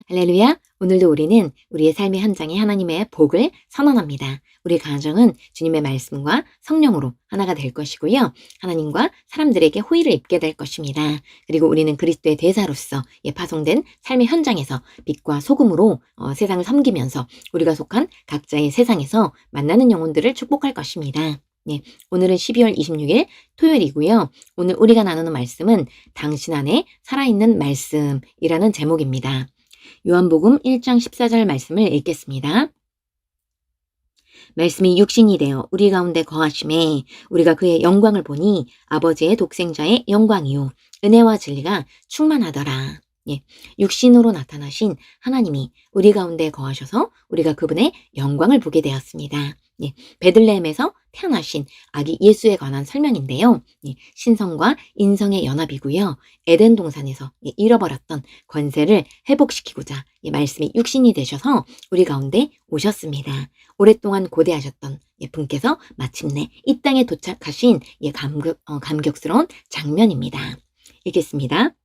할렐루야! 오늘도 우리는 우리의 삶의 현장에 하나님의 복을 선언합니다. 우리 가정은 주님의 말씀과 성령으로 하나가 될 것이고요. 하나님과 사람들에게 호의를 입게 될 것입니다. 그리고 우리는 그리스도의 대사로서 파송된 삶의 현장에서 빛과 소금으로 세상을 섬기면서 우리가 속한 각자의 세상에서 만나는 영혼들을 축복할 것입니다. 네, 오늘은 12월 26일 토요일이고요. 오늘 우리가 나누는 말씀은 당신 안에 살아있는 말씀이라는 제목입니다. 요한복음 1장 14절 말씀을 읽겠습니다. 말씀이 육신이 되어 우리 가운데 거하심에 우리가 그의 영광을 보니 아버지의 독생자의 영광이요 은혜와 진리가 충만하더라. 예, 육신으로 나타나신 하나님이 우리 가운데 거하셔서 우리가 그분의 영광을 보게 되었습니다. 예, 베들레헴에서 태어나신 아기 예수에 관한 설명인데요. 예, 신성과 인성의 연합이고요. 에덴 동산에서 잃어버렸던 권세를 회복시키고자 말씀이 육신이 되셔서 우리 가운데 오셨습니다. 오랫동안 고대하셨던 분께서 마침내 이 땅에 도착하신 감격스러운 장면입니다. 읽겠습니다.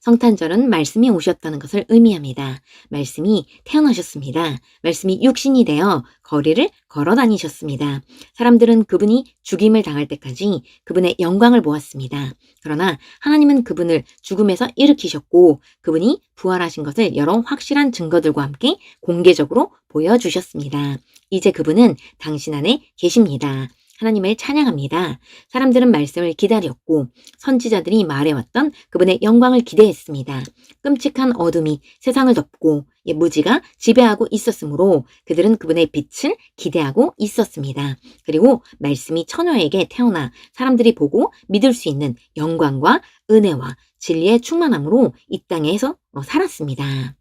성탄절은 말씀이 오셨다는 것을 의미합니다. 말씀이 태어나셨습니다. 말씀이 육신이 되어 거리를 걸어 다니셨습니다. 사람들은 그분이 죽임을 당할 때까지 그분의 영광을 보았습니다. 그러나 하나님은 그분을 죽음에서 일으키셨고 그분이 부활하신 것을 여러 확실한 증거들과 함께 공개적으로 보여주셨습니다. 이제 그분은 당신 안에 계십니다. 하나님을 찬양합니다. 사람들은 말씀을 기다렸고 선지자들이 말해왔던 그분의 영광을 기대했습니다. 끔찍한 어둠이 세상을 덮고 무지가 지배하고 있었으므로 그들은 그분의 빛을 기대하고 있었습니다. 그리고 말씀이 처녀에게 태어나 사람들이 보고 믿을 수 있는 영광과 은혜와 진리의 충만함으로 이 땅에서 살았습니다.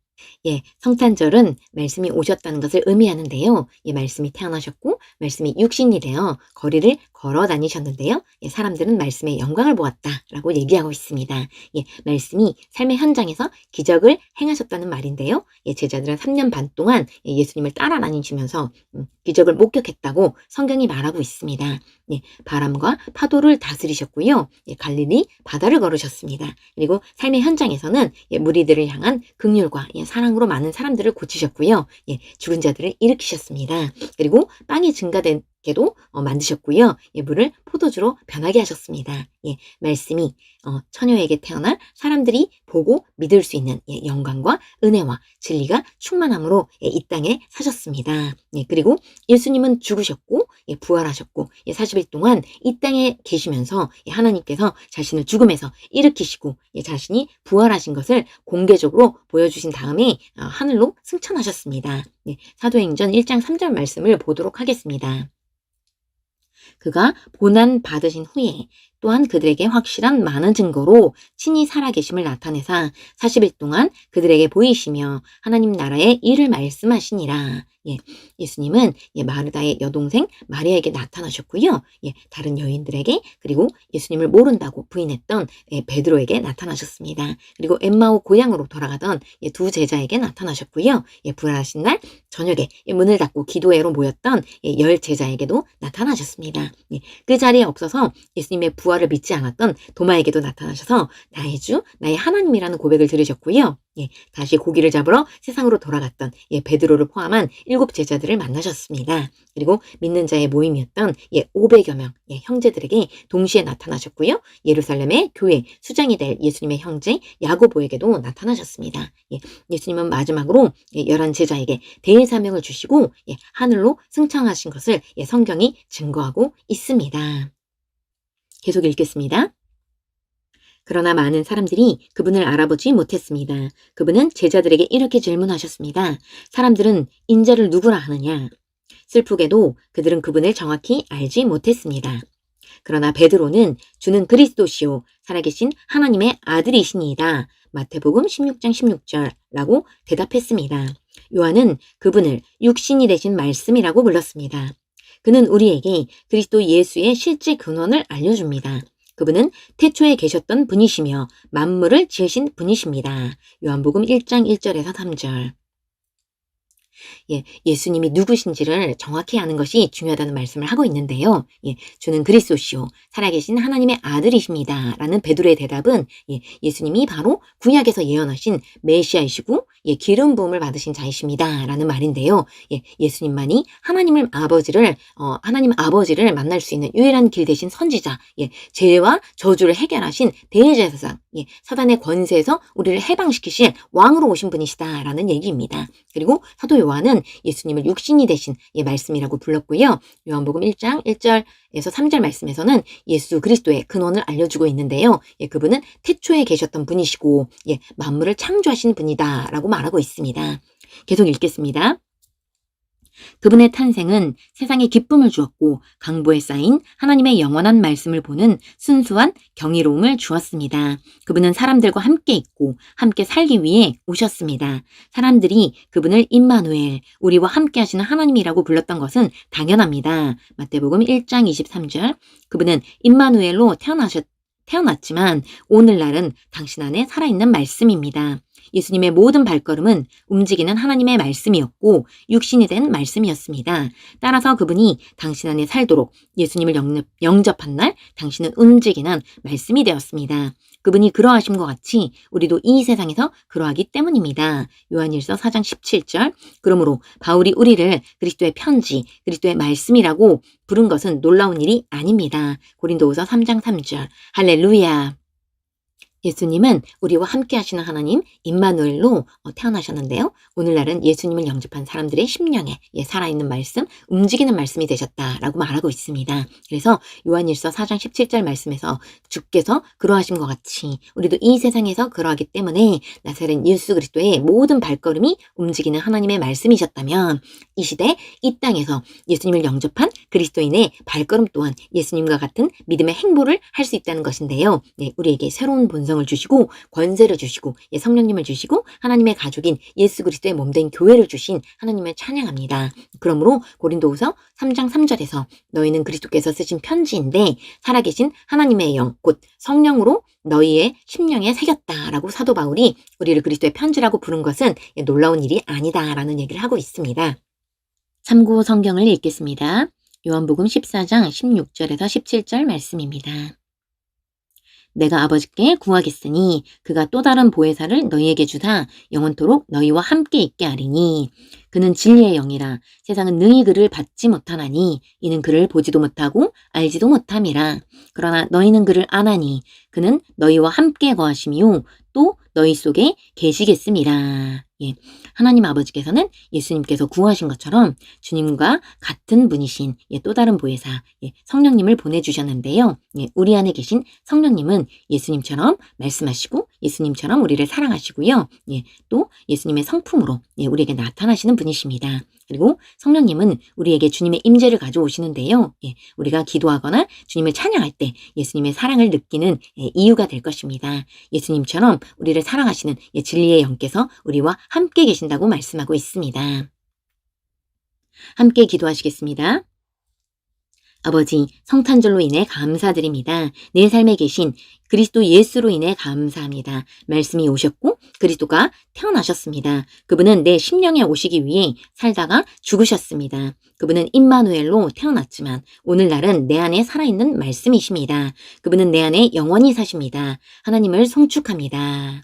성탄절은 말씀이 오셨다는 것을 의미하는데요. 말씀이 태어나셨고 말씀이 육신이 되어 거리를 걸어 다니셨는데요. 사람들은 말씀의 영광을 보았다라고 얘기하고 있습니다. 말씀이 삶의 현장에서 기적을 행하셨다는 말인데요. 제자들은 3년 반 동안 예수님을 따라다니시면서 기적을 목격했다고 성경이 말하고 있습니다. 바람과 파도를 다스리셨고요. 갈릴리 바다를 걸으셨습니다. 그리고 삶의 현장에서는 무리들을 향한 긍휼과 사랑으로 많은 사람들을 고치셨고요. 죽은 자들을 일으키셨습니다. 그리고 빵이 증가되게도 만드셨고요. 물을 포도주로 변하게 하셨습니다. 말씀이 처녀에게 태어나 사람들이 보고 믿을 수 있는 영광과 은혜와 진리가 충만함으로 이 땅에 사셨습니다. 그리고 예수님은 죽으셨고 부활하셨고 40일 동안 이 땅에 계시면서 하나님께서 자신을 죽음에서 일으키시고 자신이 부활하신 것을 공개적으로 보여주신 다음에 하늘로 승천하셨습니다. 사도행전 1장 3절 말씀을 보도록 하겠습니다. 그가 고난 받으신 후에 또한 그들에게 확실한 많은 증거로 친히 살아계심을 나타내사 40일 동안 그들에게 보이시며 하나님 나라의 일을 말씀하시니라. 예수님은 마르다의 여동생 마리아에게 나타나셨고요. 다른 여인들에게 그리고 예수님을 모른다고 부인했던 베드로에게 나타나셨습니다. 그리고 엠마오 고향으로 돌아가던 두 제자에게 나타나셨고요. 부활하신 날 저녁에 문을 닫고 기도회로 모였던 10 제자에게도 나타나셨습니다. 그 자리에 없어서 예수님의 부활을 믿지 않았던 도마에게도 나타나셔서 나의 주, 나의 하나님이라는 고백을 들으셨고요. 다시 고기를 잡으러 세상으로 돌아갔던 베드로를 포함한 7 제자들을 만나셨습니다. 그리고 믿는 자의 모임이었던 500여 명 형제들에게 동시에 나타나셨고요. 예루살렘의 교회 수장이 될 예수님의 형제 야고보에게도 나타나셨습니다. 예수님은 마지막으로 11 제자에게 대사명을 주시고 하늘로 승천하신 것을 성경이 증거하고 있습니다. 계속 읽겠습니다. 그러나 많은 사람들이 그분을 알아보지 못했습니다. 그분은 제자들에게 이렇게 질문하셨습니다. 사람들은 인자를 누구라 하느냐? 슬프게도 그들은 그분을 정확히 알지 못했습니다. 그러나 베드로는 주는 그리스도시요 살아계신 하나님의 아들이시니이다. 마태복음 16장 16절라고 대답했습니다. 요한은 그분을 육신이 되신 말씀이라고 불렀습니다. 그는 우리에게 그리스도 예수의 실제 근원을 알려줍니다. 그분은 태초에 계셨던 분이시며 만물을 지으신 분이십니다. 요한복음 1장 1절에서 3절. 예수님이 누구신지를 정확히 아는 것이 중요하다는 말씀을 하고 있는데요. 주는 그리스도시요 살아계신 하나님의 아들이십니다. 라는 베드로의 대답은 예수님이 바로 구약에서 예언하신 메시아이시고 기름 부음을 받으신 자이십니다. 라는 말인데요. 예수님만이 하나님 아버지를 만날 수 있는 유일한 길 대신 선지자, 죄와 저주를 해결하신 대제사장, 사단의 권세에서 우리를 해방시키실 왕으로 오신 분이시다라는 얘기입니다. 그리고 사도 요한은 예수님을 육신이 되신 말씀이라고 불렀고요. 요한복음 1장 1절에서 3절 말씀에서는 예수 그리스도의 근원을 알려주고 있는데요. 그분은 태초에 계셨던 분이시고 만물을 창조하신 분이다 라고 말하고 있습니다. 계속 읽겠습니다. 그분의 탄생은 세상에 기쁨을 주었고 강보에 쌓인 하나님의 영원한 말씀을 보는 순수한 경이로움을 주었습니다. 그분은 사람들과 함께 있고 함께 살기 위해 오셨습니다. 사람들이 그분을 임마누엘, 우리와 함께 하시는 하나님이라고 불렀던 것은 당연합니다. 마태복음 1장 23절, 그분은 임마누엘로 태어났지만 오늘날은 당신 안에 살아있는 말씀입니다. 예수님의 모든 발걸음은 움직이는 하나님의 말씀이었고 육신이 된 말씀이었습니다. 따라서 그분이 당신 안에 살도록 예수님을 영접한 날 당신은 움직이는 말씀이 되었습니다. 그분이 그러하신 것 같이 우리도 이 세상에서 그러하기 때문입니다. 요한일서 4장 17절, 그러므로 바울이 우리를 그리스도의 편지, 그리스도의 말씀이라고 부른 것은 놀라운 일이 아닙니다. 고린도후서 3장 3절, 할렐루야. 예수님은 우리와 함께 하시는 하나님 임마누엘로 태어나셨는데요. 오늘날은 예수님을 영접한 사람들의 심령에 살아있는 말씀, 움직이는 말씀이 되셨다라고 말하고 있습니다. 그래서 요한일서 4장 17절 말씀에서 주께서 그러하신 것 같이 우리도 이 세상에서 그러하기 때문에 나사렛 예수 그리스도의 모든 발걸음이 움직이는 하나님의 말씀이셨다면 이 시대 이 땅에서 예수님을 영접한 그리스도인의 발걸음 또한 예수님과 같은 믿음의 행보를 할 수 있다는 것인데요. 우리에게 새로운 본성을 주시고 권세를 주시고 성령님을 주시고 하나님의 가족인 예수 그리스도의 몸된 교회를 주신 하나님을 찬양합니다. 그러므로 고린도후서 3장 3절에서 너희는 그리스도께서 쓰신 편지인데 살아계신 하나님의 영 곧 성령으로 너희의 심령에 새겼다라고 사도 바울이 우리를 그리스도의 편지라고 부른 것은 놀라운 일이 아니다라는 얘기를 하고 있습니다. 참고 성경을 읽겠습니다. 요한복음 14장 16절에서 17절 말씀입니다. 내가 아버지께 구하겠으니 그가 또 다른 보혜사를 너희에게 주사 영원토록 너희와 함께 있게 하리니 그는 진리의 영이라 세상은 능히 그를 받지 못하나니 이는 그를 보지도 못하고 알지도 못함이라. 그러나 너희는 그를 아나니 그는 너희와 함께 거하심이요 또 너희 속에 계시겠음이라. 하나님 아버지께서는 예수님께서 구하신 것처럼 주님과 같은 분이신 또 다른 보혜사 성령님을 보내주셨는데요. 우리 안에 계신 성령님은 예수님처럼 말씀하시고 예수님처럼 우리를 사랑하시고요. 또 예수님의 성품으로 우리에게 나타나시는 분이십니다. 그리고 성령님은 우리에게 주님의 임재를 가져오시는데요. 우리가 기도하거나 주님을 찬양할 때 예수님의 사랑을 느끼는 이유가 될 것입니다. 예수님처럼 우리를 사랑하시는 진리의 영께서 우리와 함께 계신다고 말씀하고 있습니다. 함께 기도하시겠습니다. 아버지, 성탄절로 인해 감사드립니다. 내 삶에 계신 그리스도 예수로 인해 감사합니다. 말씀이 오셨고 그리스도가 태어나셨습니다. 그분은 내 심령에 오시기 위해 살다가 죽으셨습니다. 그분은 임마누엘로 태어났지만 오늘날은 내 안에 살아있는 말씀이십니다. 그분은 내 안에 영원히 사십니다. 하나님을 송축합니다.